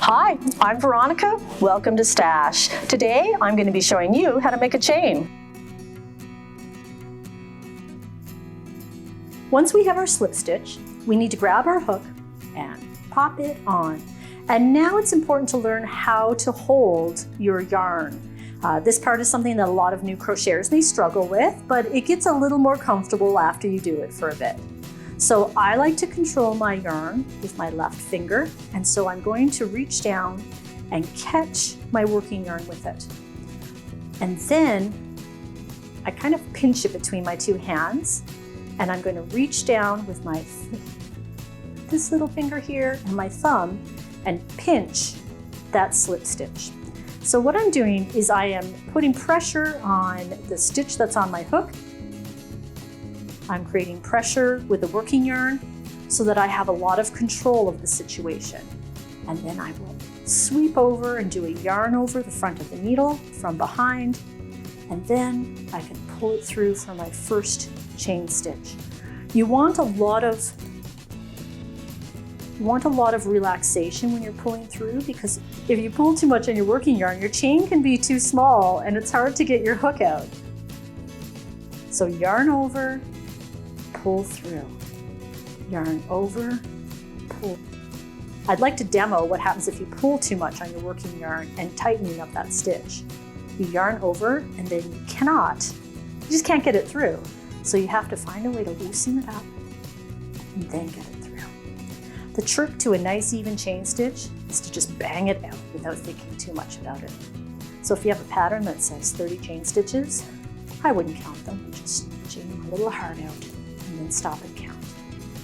Hi, I'm Veronica. Welcome to Stash. Today I'm going to be showing you how to make a chain. Once we have our slip stitch, we need to grab our hook and pop it on. And now it's important to learn how to hold your yarn. This part is something that a lot of new crocheters may struggle with, but it gets a little more comfortable after you do it for a bit. So I like to control my yarn with my left finger, and so I'm going to reach down and catch my working yarn with it. And then I kind of pinch it between my two hands, and I'm going to reach down with this little finger here and my thumb and pinch that slip stitch. So what I'm doing is I am putting pressure on the stitch that's on my hook. I'm creating pressure with the working yarn so that I have a lot of control of the situation. And then I will sweep over and do a yarn over the front of the needle from behind, and then I can pull it through for my first chain stitch. You want a lot of relaxation when you're pulling through, because if you pull too much on your working yarn, your chain can be too small and it's hard to get your hook out. So yarn over, pull through, yarn over, pull. I'd like to demo what happens if you pull too much on your working yarn and tightening up that stitch. You yarn over and then you just can't get it through. So you have to find a way to loosen it up and then get it through. The trick to a nice even chain stitch is to just bang it out without thinking too much about it. So if you have a pattern that says 30 chain stitches, I wouldn't count them, just chain them a little hard out and then stop and count.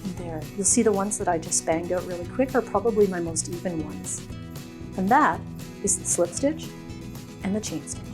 And there, you'll see the ones that I just banged out really quick are probably my most even ones. And that is the slip stitch and the chain stitch.